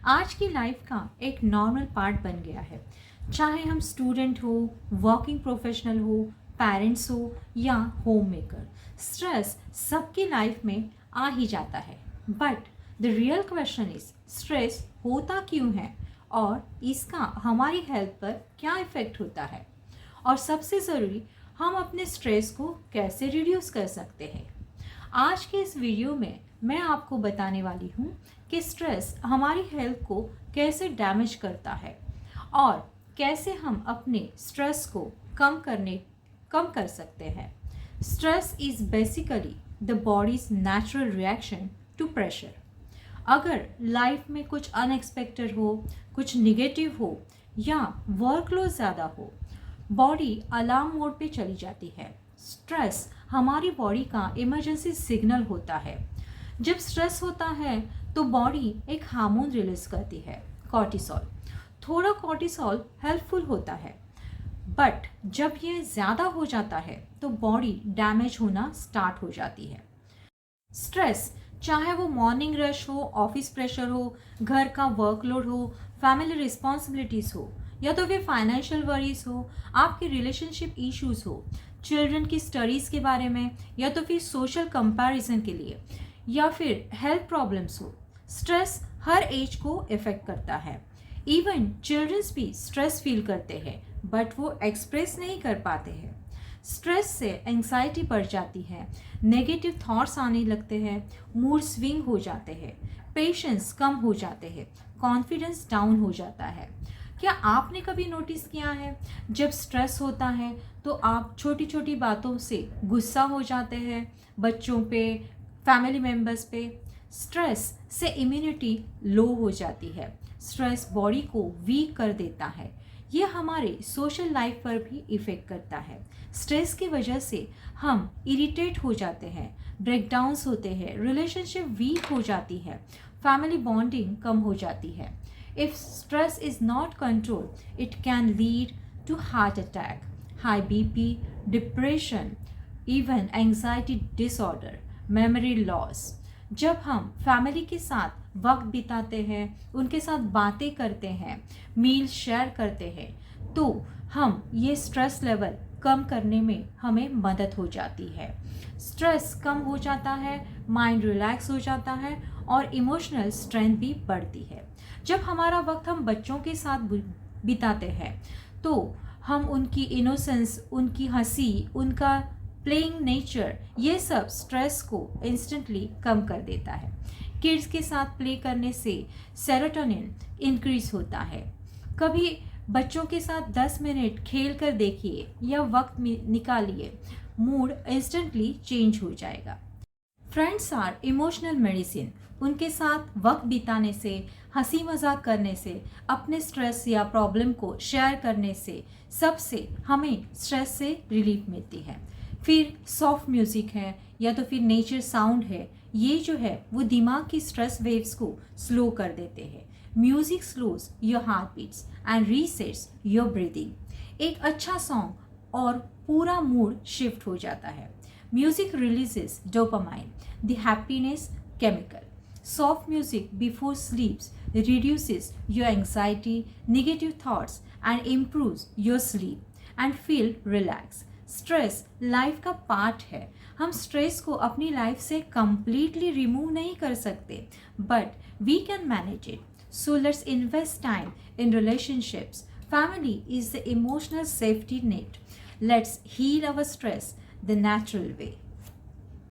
आज की लाइफ का एक नॉर्मल पार्ट बन गया है। चाहे हम स्टूडेंट हो, वर्किंग प्रोफेशनल हो, पेरेंट्स हो या होम मेकर, स्ट्रेस सबकी लाइफ में आ ही जाता है। But the real question is, stress होता क्यों है और इसका हमारी हेल्थ पर क्या इफेक्ट होता है, और सबसे ज़रूरी, हम अपने स्ट्रेस को कैसे रिड्यूस कर सकते हैं। आज के इस वीडियो में मैं आपको बताने वाली हूँ कि स्ट्रेस हमारी हेल्थ को कैसे डैमेज करता है और कैसे हम अपने स्ट्रेस को कम कर सकते हैं। Stress is basically the body's natural reaction to pressure. अगर लाइफ में कुछ अनएक्सपेक्टेड हो, कुछ निगेटिव हो या वर्कलोड ज़्यादा हो, बॉडी अलार्म मोड पे चली जाती है। स्ट्रेस हमारी बॉडी का इमरजेंसी सिग्नल होता है। जब स्ट्रेस होता है तो बॉडी एक हार्मोन रिलीज करती है, कॉर्टिसोल। थोड़ा कॉर्टिसोल हेल्पफुल होता है, बट जब ये ज़्यादा हो जाता है तो बॉडी डैमेज होना स्टार्ट हो जाती है। स्ट्रेस, चाहे वो मॉर्निंग रश हो, ऑफिस प्रेशर हो, घर का वर्कलोड हो, फैमिली रिस्पॉन्सिबिलिटीज हो, या तो फिर फाइनेंशियल वरीज हो, आपके रिलेशनशिप इश्यूज हो, चिल्ड्रन की स्टडीज़ के बारे में, या तो फिर सोशल कंपैरिजन के लिए, या फिर हेल्थ प्रॉब्लम्स हो, स्ट्रेस हर एज को इफेक्ट करता है। इवन चिल्ड्रंस भी स्ट्रेस फील करते हैं, बट वो एक्सप्रेस नहीं कर पाते हैं। स्ट्रेस से एंग्जाइटी बढ़ जाती है, नेगेटिव थॉट्स आने लगते हैं, मूड स्विंग हो जाते हैं, पेशेंस कम हो जाते हैं, कॉन्फिडेंस डाउन हो जाता है। क्या आपने कभी नोटिस किया है, जब स्ट्रेस होता है तो आप छोटी छोटी बातों से गुस्सा हो जाते हैं, बच्चों पे, फैमिली मेम्बर्स पे। स्ट्रेस से इम्यूनिटी लो हो जाती है, स्ट्रेस बॉडी को वीक कर देता है। ये हमारे सोशल लाइफ पर भी इफ़ेक्ट करता है। स्ट्रेस की वजह से हम इरिटेट हो जाते हैं, ब्रेकडाउन्स होते हैं, रिलेशनशिप वीक हो जाती है, फैमिली बॉन्डिंग कम हो जाती है। If stress is not control, it can lead to heart attack, high BP, depression, even anxiety disorder, memory loss. जब हम फैमिली के साथ वक्त बिताते हैं, उनके साथ बातें करते हैं, मील शेयर करते हैं, तो हम ये स्ट्रेस लेवल कम करने में हमें मदद हो जाती है। स्ट्रेस कम हो जाता है, माइंड रिलैक्स हो जाता है और इमोशनल स्ट्रेंथ भी बढ़ती है। जब हमारा वक्त हम बच्चों के साथ बिताते हैं तो हम उनकी इनोसेंस, उनकी हंसी, उनका प्लेइंग नेचर, ये सब स्ट्रेस को इंस्टेंटली कम कर देता है। किड्स के साथ प्ले करने से सेरोटोनिन इंक्रीज होता है। कभी बच्चों के साथ 10 मिनट खेल कर देखिए या वक्त निकालिए, मूड इंस्टेंटली चेंज हो जाएगा। Friends are emotional medicine. उनके साथ वक्त बिताने से, हंसी मजाक करने से, अपने स्ट्रेस या प्रॉब्लम को शेयर करने से, सबसे हमें स्ट्रेस से रिलीफ मिलती है। फिर सॉफ्ट म्यूज़िक है या तो फिर नेचर साउंड है, ये जो है वो दिमाग की स्ट्रेस वेव्स को स्लो कर देते हैं। Music slows your heart beats and resets your breathing. एक अच्छा सॉन्ग और पूरा मूड शिफ्ट हो जाता है। Music releases dopamine, the happiness chemical. Soft music before sleeps reduces your anxiety, negative thoughts and improves your sleep and feel relaxed. Stress life का part है। हम स्ट्रेस को अपनी लाइफ से कंप्लीटली रिमूव नहीं कर सकते, but we can manage it. So let's invest time in relationships. Family is the emotional safety net. Let's heal our stress the natural way.